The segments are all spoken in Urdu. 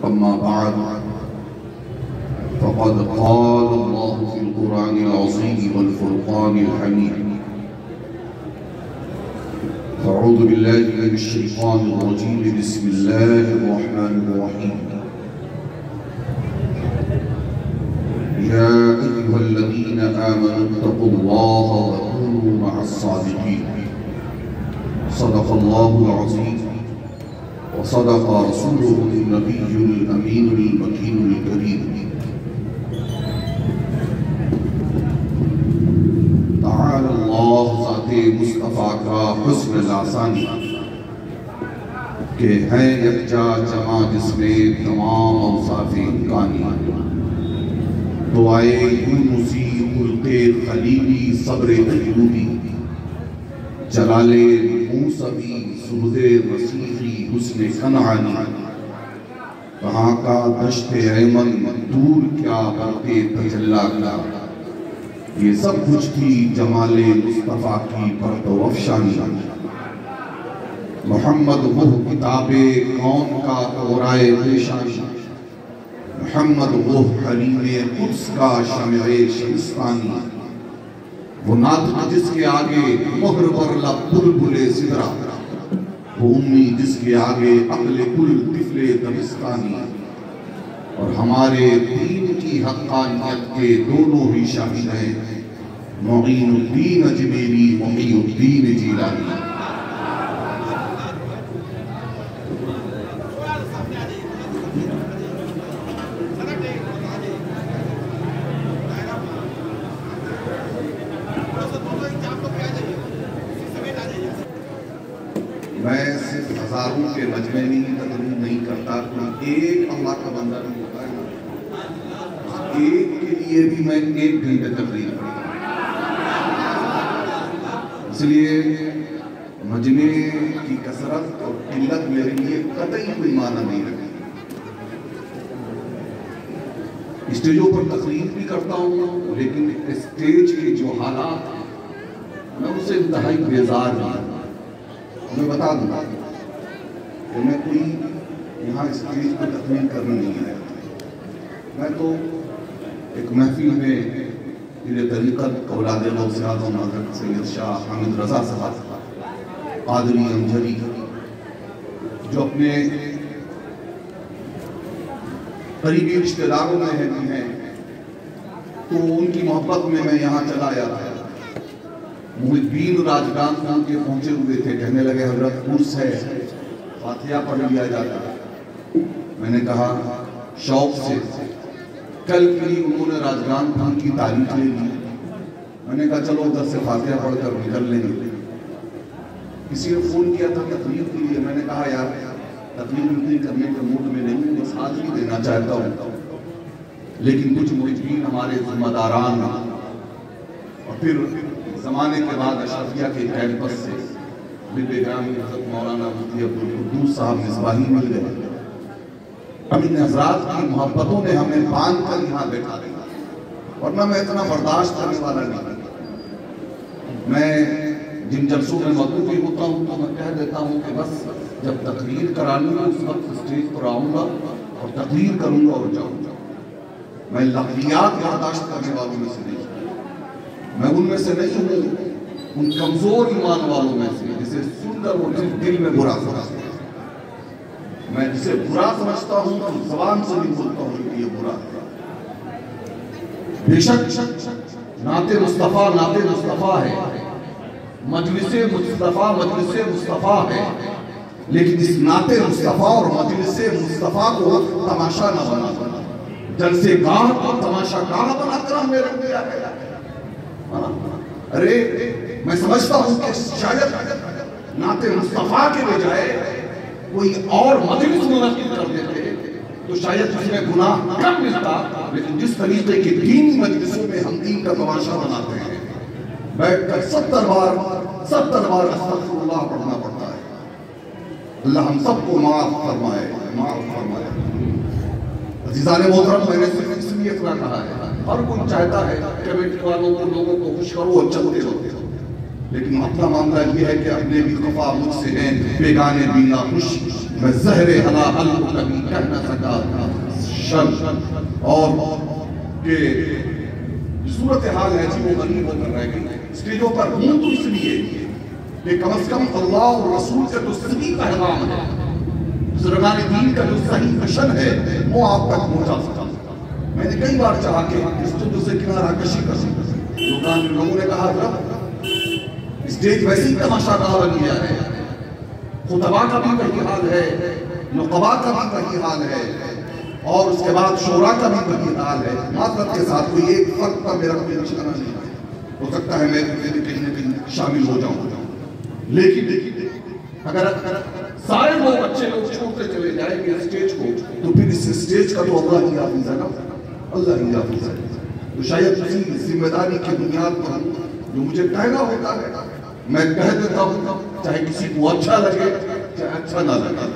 أما بعد فقد قال الله في القرآن العظيم والفرقان الحميد أعوذ بالله من الشيطان الرجيم بسم الله الرحمن الرحيم يا أيها الذين آمنوا اتقوا الله وكونوا مع الصادقين صدق الله العظيم وصدق رسوله النبي الأمين المكين الكريم تعالى الله ذات مصطفیٰ کا حسن لاسانی کہ ہے یکجا جمع جس میں تمام اوصاف امکانی دعائے یونسی خلق خلیلی صبر ایوبی جلال موسوی سرود مسیحی حسن کنعانی وہاں کا دشت ایمن دور کیا برتے تجلا کا یہ سب کچھ تھی جمال مصطفیٰ کی پرتو افشانی محمد وہ کتاب کون کا قرائے پیشانی محمد وہ حریم قدس کا شمع شمستانی وہ ناطق جس کے آگے مہر پر لب بلبل سدرہ وہ امی جس کے آگے عقل کل طفل دبستانی اور ہمارے دین کی حقانیت کے دونوں ہی شاہد ہیں معین الدین اجمیری محی الدین جیلانی میں صرف ہزاروں کے مجمع میں تقریر نہیں کرتا ایک اللہ کا بندہ نہیں ہوتا ہے ایک کے لیے بھی میں 1 گھنٹے تقریر کرتا ہوں اس لیے مجمع کی کثرت اور قلت میرے لیے قطعی کوئی معنی نہیں رکھتی اسٹیجوں پر تقریر بھی کرتا ہوں لیکن اسٹیج کے جو حالات میں اسے انتہائی بیزار نہیں میں بتا دوں کہ میں کوئی یہاں اسٹیج پر تقریر کرنے نہیں آیا میں تو ایک محفل میں پیر طریقت اولاد غوث اعظم حضرت سید شاہ حامد رضا صاحب قادری امجری جو اپنے قریبی رشتہ داروں میں ہیں تو ان کی محبت میں یہاں چلا آیا تھا محبین راجگان خان کے پہنچے ہوئے تھے کہنے لگے حضرت عرس ہے فاتحہ پڑھ لیا جاتا میں نے کہا شوق سے کل کی انہوں نے راجگان خان کی تاریخ لے لی میں نے کہا چلو ادھر سے فاتحہ پڑھ کر نکل لیں گے کسی نے فون کیا تھا تقریر کے لیے میں نے کہا یار تقریر کرنے کے موڈ میں نہیں بس حاضری دینا چاہتا ہوں لیکن کچھ محبین ہمارے ذمہ داران اور پھر زمانے کے بعد اشرفیہ کے کیمپس سے بلبے گرامی حضرت مولانا مفتی عبدالقدوس صاحب مصباحی مل گئے اب ان حضرات کی محبتوں نے ہمیں باندھ کر یہاں بیٹھا دیا ورنہ میں اتنا برداشت کرنے والا نہیں میں جن جلسوں میں موجود بھی ہوتا ہوں تو میں کہہ دیتا ہوں کہ بس جب تقریر کرانی ہے اس وقت اسٹیج پر آؤں گا اور تقریر کروں گا اور جاؤں گا میں لغویات برداشت کرنے والوں میں سے نہیں میں ان میں سے نہیں ہوں ان کمزور ایمان والوں میں سے جسے سن کر وہ دل میں برا سمجھتا ہے میں جسے برا سمجھتا ہوں تو زبان سے بھی بولتا ہوں کہ یہ برا ہے بے شک نعت مصطفیٰ ہے مجلس مصطفیٰ ہے لیکن اس نعت مصطفیٰ اور مجلس مصطفیٰ کو تماشا نہ بنا جلسے گاہ کو تماشا گاہ بنا کر ہمیں رکھ دیا گیا ارے میں سمجھتا ہوں کہ شاید نعت مصطفیٰ کے بجائے کوئی اور مجلس منعقد کر دیتے تو شاید اس میں گناہ کم ملتا لیکن جس طریقے کے دینی مجلسوں میں ہم دین کا تماشا بناتے ہیں بیٹھ کر 70 بار استغفر اللہ پڑھنا پڑتا ہے اللہ ہم سب کو معاف فرمائے عزیزان محترم میں نے صرف اس لیے اتنا کہا ہے ہر کوئی چاہتا ہے کمیٹی والوں کو لوگوں کو خوش کرو اور چلتے ہوتے لیکن اپنا معاملہ یہ ہے کہ اپنے بھی خفا مجھ سے ہیں بیگانے بھی ناخوش میں زہر حلال کو کبھی کہہ نہ سکا شن اور کہ صورتحال ہے جی وہ غریب ہو کر رہ گئی اسٹیجوں پر ہوں تو اس لیے کہ کم از کم اللہ اور رسول سے تو صحیح پیغام ہے بزرگان دین کا جو صحیح مشن ہے وہ آپ تک پہنچا سکا میں نے کئی بار چاہا کہ اسٹیجوں سے کنارہ کشی کر سکتا لوگوں نے کہا تھا اسٹیج ویسے ہی تماشا گاہ بن گیا ہے خطبہ کا بھی وہی حال ہے نقبہ کا بھی وہی حال ہے اور اس کے بعد شورا کا بھی وہی حال ہے معذرت کے ساتھ کوئی ایک فرق پر میرا کوئی نشانہ نہیں ہے ہو سکتا ہے میں کہیں نہ کہیں شامل ہو جاؤں لیکن اگر سارے لوگ اچھے لوگ چھوڑتے چلے جائیں گے اسٹیج کو تو پھر اس اسٹیج کا تو اللہ ہی حافظ ہے نا اللہ ہی حافظ ہے تو شاید اسی ذمہ داری کی بنیاد پر جو مجھے کہنا ہوتا ہے میں کہہ دیتا ہوں چاہے کسی کو اچھا لگے چاہے اچھا نہ لگے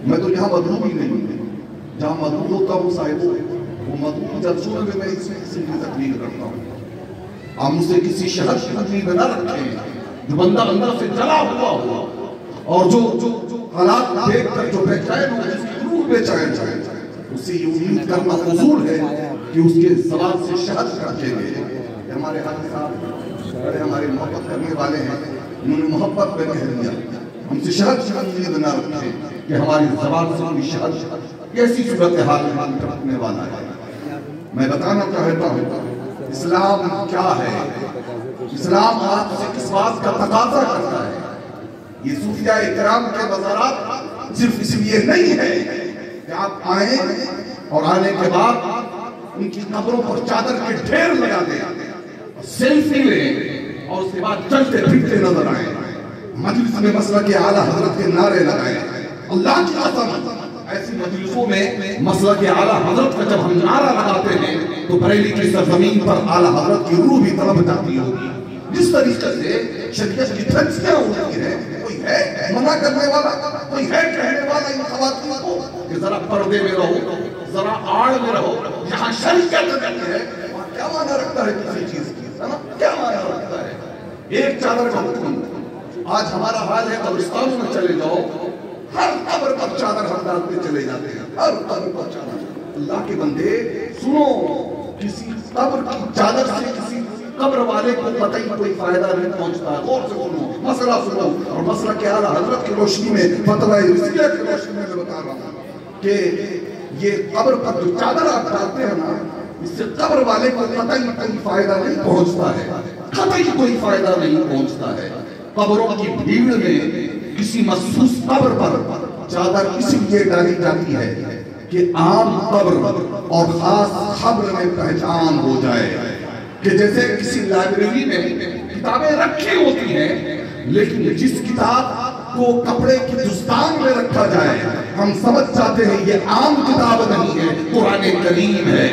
میں تو یہاں مدعو ہی نہیں ہوں جہاں مدعو ہوتا ہوں صاحب وہ مدعو جلسوں میں میں اس قسم کی تقریر کرتا ہوں آپ مجھ سے کسی شہر کی تقریر نہ رکھیں جو بندہ اندر سے جلا ہوا ہوا اور جو حالات دیکھ کر جو بے چین ہو جس کی روح بے چین اسے یہ امید کرنا فضول ہے کہ اس کے زبان سے شہد رکھیں گے ہمارے حاجی صاحب بڑے ہمارے محبت کرنے والے ہیں انہوں نے محبت میں کہہ دیا ہم سے شہد امید نہ رکھیں کہ ہماری زبان سے کوئی شہد کیسی صورتحال میں نکلنے والا ہے میں بتانا چاہتا ہوں اسلام کیا ہے اسلام آپ سے کس بات کا تقاضا کرتا ہے یہ صوفیہ اکرام کے مزارات صرف اس لیے نہیں ہے کہ آپ آئیں اور آنے کے بعد ان کی قبروں پر چادر کے ڈھیر لگا دیں سیلفی لیں اور اس کے بعد چلتے پھرتے نظر آئیں مجلس میں مسلک اعلیٰ حضرت کے نعرے لگائیں اللہ کی قسم ایسی مجلسوں میں مسلک اعلیٰ حضرت کا جب ہم نعرہ لگاتے ہیں تو بریلی کی سرزمین پر اعلیٰ حضرت کی روح بھی طلب جاتی ہوگی جس طریقے سے شریعت کی دھنسیاں ہوتی ہیں کوئی ہے منع کرنے والا کوئی ہے کہنے والا ان خواتین کو کہ ذرا پردے میں رہو ذرا آڑ میں رہو یہاں شریعت کرتی ہے وہاں کیا معنی رکھتا ہے کسی چیز کی کیا معنی رکھتا ہے ایک چادر کا حکم آج ہمارا حال ہے قبرستانوں میں چلے جاؤ ہر قبر پر چادر ہم ڈالتے چلے جاتے ہیں ہر قبر پر چادر اللہ کے بندے سنو کسی قبر کی چادر سے کسی قبر والے کو قطعی کوئی فائدہ نہیں پہنچتا ہے غور سے سنو مسئلہ سنو اور مسئلہ کے اعلیٰ حضرت کی روشنی میں فتویٰ رسیہ کی روشنی میں بتا رہا ہوں کہ یہ قبر پر جو چادر آپ ڈالتے ہیں نا اس سے قبر والے کو قطعی کوئی فائدہ نہیں پہنچتا ہے قطعی کوئی فائدہ نہیں پہنچتا ہے قبروں کی بھیڑ میں کسی مخصوص قبر پر چادر اس لیے ڈالی جاتی ہے کہ عام قبر اور خاص قبر میں پہچان ہو جائے کہ جیسے کسی لائبریری میں کتابیں رکھی ہوتی ہیں لیکن جس کتاب کو کپڑے کی دستان میں رکھا جائے ہم سمجھ جاتے ہیں یہ عام کتاب نہیں ہے قرآن کریم ہے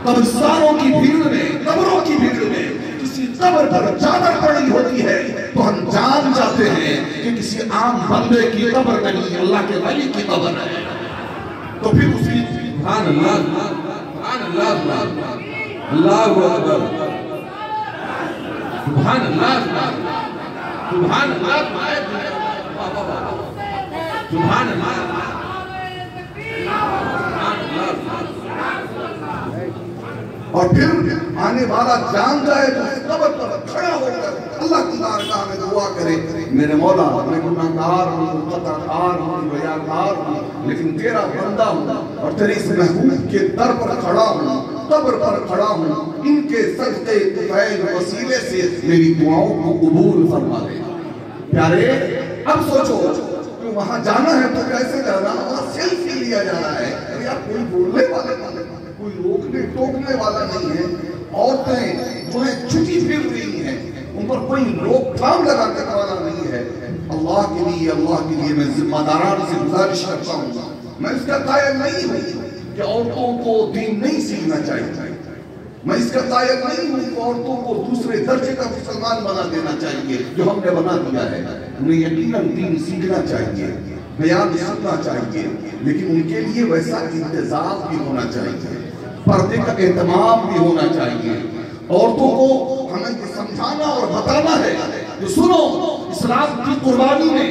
قبرستانوں کی بھیڑ میں قبروں کی بھیڑ میں کسی قبر پر چادر پڑی ہوتی ہے تو ہم جان جاتے ہیں کہ کسی عام بندے کی قبر نہیں اللہ کے ولی کی قبر ہے تو پھر اس کی سبحان اللہ سبحان اللہ اللہ اکبر سبحان اللہ سبحان اللہ سبحان اللہ اور پھر آنے والا جان جائے تو اس قبر پر کھڑا ہو کر اللہ کی بارگاہ میں دعا کرے میرے مولا میں گناہگار ہوں خطاکار ہوں ریاکار ہوں لیکن تیرا بندہ ہوں اور تیری اس محبوب کے در پر کھڑا ہوں قبر پر کھڑا ہوں ان کے صدقے طفیل وسیلے سے میری دعاؤں کو قبول فرما دے پیارے اب سوچو کہ وہاں جانا ہے تو کیسے جانا وہاں سیلفی لیا جانا ہے یار کوئی بولنے والے کوئی روکنے ٹوکنے والا نہیں ہے عورتیں جو ہیں چھٹی پھر رہی ہیں ان پر کوئی روک تھام لگانے والا نہیں ہے اللہ کے لیے میں ذمہ داران سے گزارش کرتا ہوں میں اس کا قائل نہیں ہوں کہ عورتوں کو دین نہیں سیکھنا چاہیے میں اس کا قائل نہیں ہوں کہ عورتوں کو دوسرے درجے کا مسلمان بنا دینا چاہیے جو ہم نے بنا دیا ہے انہیں یقیناً دین سیکھنا چاہیے بیان سننا چاہیے لیکن ان کے لیے ویسا انتظام بھی ہونا چاہیے پردے کا اہتمام بھی ہونا چاہیے عورتوں کو ہمیں یہ سمجھانا اور بتانا ہے کہ سنو اسلام کی قربانی میں